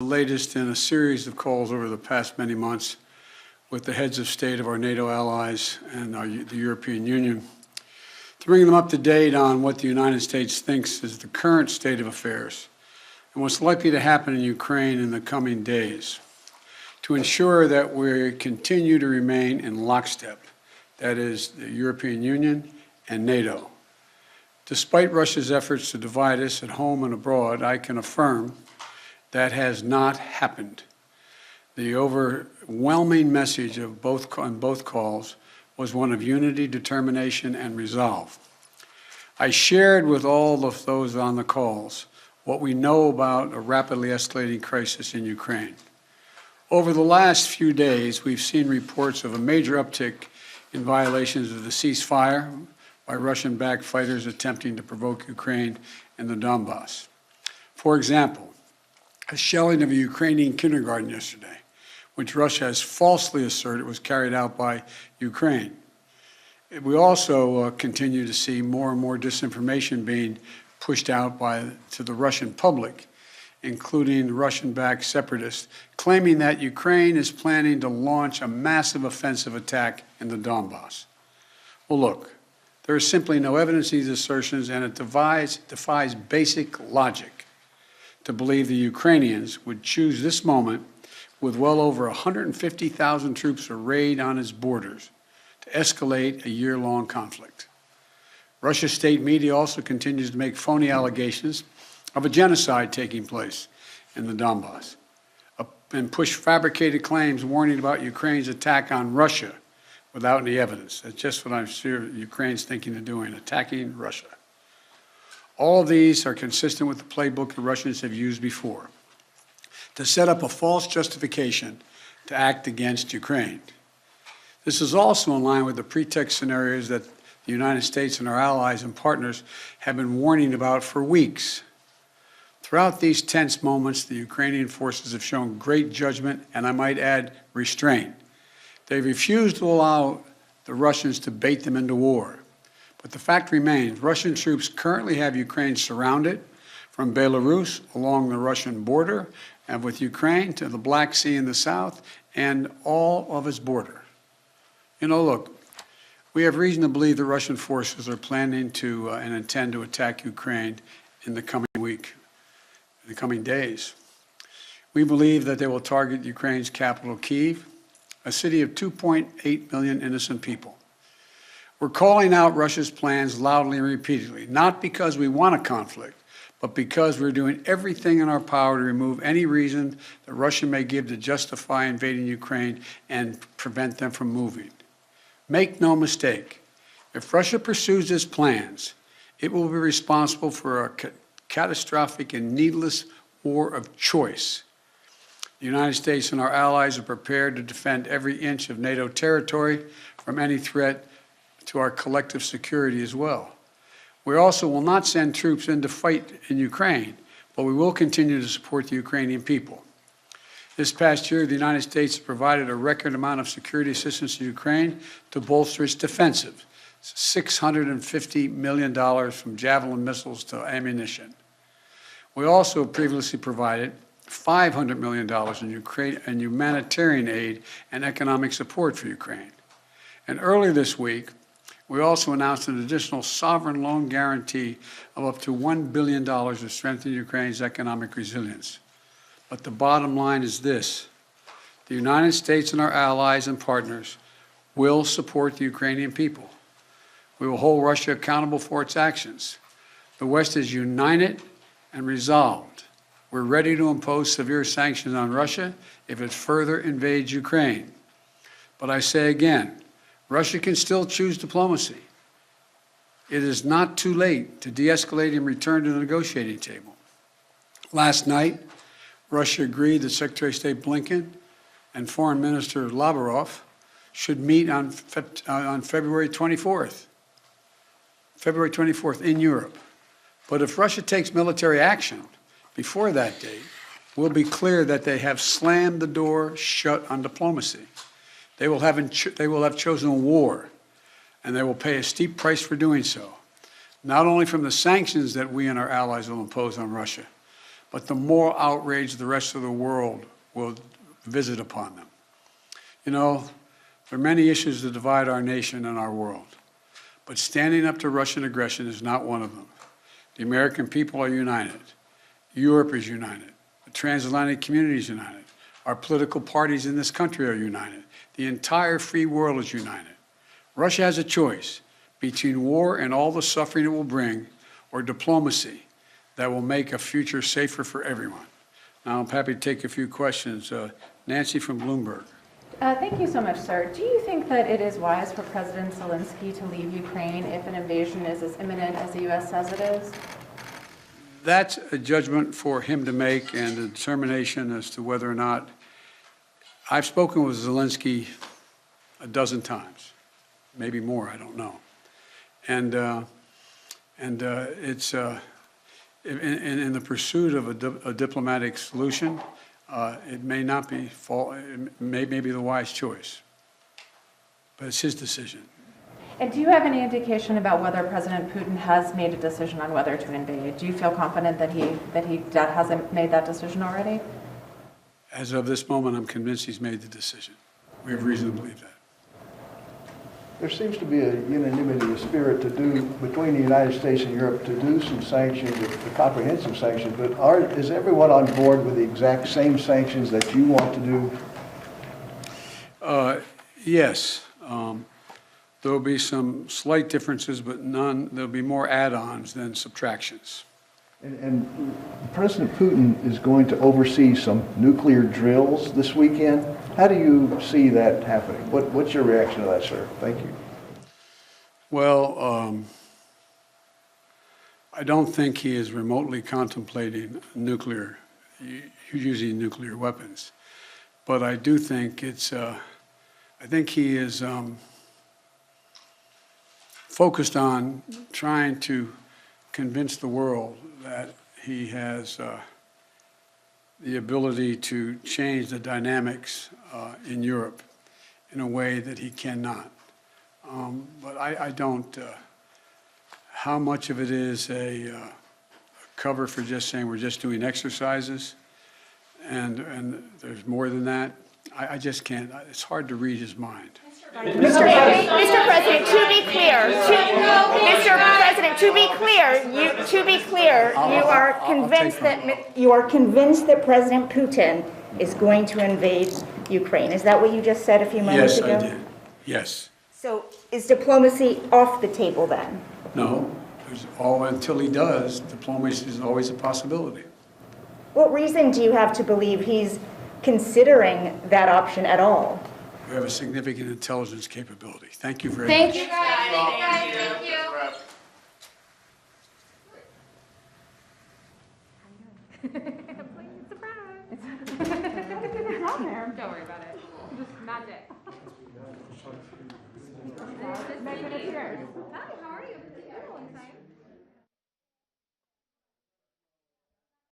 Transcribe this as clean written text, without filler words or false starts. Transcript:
The latest in a series of calls over the past many months with the heads of state of our NATO allies and the European Union to bring them up to date on what the United States thinks is the current state of affairs and what's likely to happen in Ukraine in the coming days to ensure that we continue to remain in lockstep, that is, the European Union and NATO. Despite Russia's efforts to divide us at home and abroad, I can affirm that has not happened. The overwhelming message on both calls was one of unity, determination, and resolve. I shared with all of those on the calls what we know about a rapidly escalating crisis in Ukraine. Over the last few days, we've seen reports of a major uptick in violations of the ceasefire by Russian-backed fighters attempting to provoke Ukraine in the Donbass. For example, a shelling of a Ukrainian kindergarten yesterday, which Russia has falsely asserted was carried out by Ukraine. We also continue to see more and more disinformation being pushed out to the Russian public, including Russian-backed separatists, claiming that Ukraine is planning to launch a massive offensive attack in the Donbass. Well, look, there is simply no evidence of these assertions, and it defies basic logic to believe the Ukrainians would choose this moment with well over 150,000 troops arrayed on its borders to escalate a year-long conflict. Russia's state media also continues to make phony allegations of a genocide taking place in the Donbass and push fabricated claims warning about Ukraine's attack on Russia without any evidence. That's just what I'm sure Ukraine's thinking of doing, attacking Russia. All of these are consistent with the playbook the Russians have used before to set up a false justification to act against Ukraine. This is also in line with the pretext scenarios that the United States and our allies and partners have been warning about for weeks. Throughout these tense moments, the Ukrainian forces have shown great judgment and, I might add, restraint. They refused to allow the Russians to bait them into war. But the fact remains, Russian troops currently have Ukraine surrounded from Belarus along the Russian border and with Ukraine to the Black Sea in the south and all of its border. You know, look, we have reason to believe the Russian forces are planning to and intend to attack Ukraine in the coming week, in the coming days. We believe that they will target Ukraine's capital, Kyiv, a city of 2.8 million innocent people. We're calling out Russia's plans loudly and repeatedly, not because we want a conflict, but because we're doing everything in our power to remove any reason that Russia may give to justify invading Ukraine and prevent them from moving. Make no mistake, if Russia pursues its plans, it will be responsible for a catastrophic and needless war of choice. The United States and our allies are prepared to defend every inch of NATO territory from any threat to our collective security as well. We also will not send troops in to fight in Ukraine, but we will continue to support the Ukrainian people. This past year, the United States has provided a record amount of security assistance to Ukraine to bolster its defensive, $650 million from Javelin missiles to ammunition. We also previously provided $500 million in humanitarian aid and economic support for Ukraine. And earlier this week, we also announced an additional sovereign loan guarantee of up to $1 billion to strengthen Ukraine's economic resilience. But the bottom line is this: the United States and our allies and partners will support the Ukrainian people. We will hold Russia accountable for its actions. The West is united and resolved. We're ready to impose severe sanctions on Russia if it further invades Ukraine. But I say again, Russia can still choose diplomacy. It is not too late to de-escalate and return to the negotiating table. Last night, Russia agreed that Secretary of State Blinken and Foreign Minister Lavrov should meet on February 24th in Europe. But if Russia takes military action before that date, we'll be clear that they have slammed the door shut on diplomacy. They will have chosen war, and they will pay a steep price for doing so, not only from the sanctions that we and our allies will impose on Russia, but the more outrage the rest of the world will visit upon them. You know, there are many issues that divide our nation and our world, but standing up to Russian aggression is not one of them. The American people are united. Europe is united. The transatlantic community is united. Our political parties in this country are united. The entire free world is united. Russia has a choice between war and all the suffering it will bring, or diplomacy that will make a future safer for everyone. Now, I'm happy to take a few questions. Nancy from Bloomberg. Thank you so much, sir. Do you think that it is wise for President Zelensky to leave Ukraine if an invasion is as imminent as the U.S. says it is? That's a judgment for him to make, and a determination as to whether or not. I've spoken with Zelensky a dozen times, maybe more, I don't know. And it's in the pursuit of a diplomatic solution, it may not be it may be the wise choice, but it's his decision. And do you have any indication about whether President Putin has made a decision on whether to invade? Do you feel confident that he hasn't made that decision already? As of this moment, I'm convinced he's made the decision. We have reason to believe that. There seems to be a unanimity of spirit to do between the United States and Europe to do some sanctions, the comprehensive sanctions. But is everyone on board with the exact same sanctions that you want to do? Yes. There will be some slight differences, but none. There'll be more add-ons than subtractions. And President Putin is going to oversee some nuclear drills this weekend. How do you see that happening? What's your reaction to that, sir? Thank you. Well, I don't think he is remotely contemplating using nuclear weapons. But I do think I think he is focused on trying to convince the world that he has the ability to change the dynamics in Europe in a way that he cannot. But I don't, how much of it is a cover for just saying we're just doing exercises and there's more than that, I just can't, it's hard to read his mind. Mr. President, to be clear, you are convinced that President Putin is going to invade Ukraine. Is that what you just said a few moments ago? Yes, I did. Yes. So is diplomacy off the table then? No. Until he does, diplomacy is always a possibility. What reason do you have to believe he's considering that option at all? We have a significant intelligence capability. Thank you very much. Thank you, guys. Thank you. Surprise. It's on there. Don't worry about it. Just magic.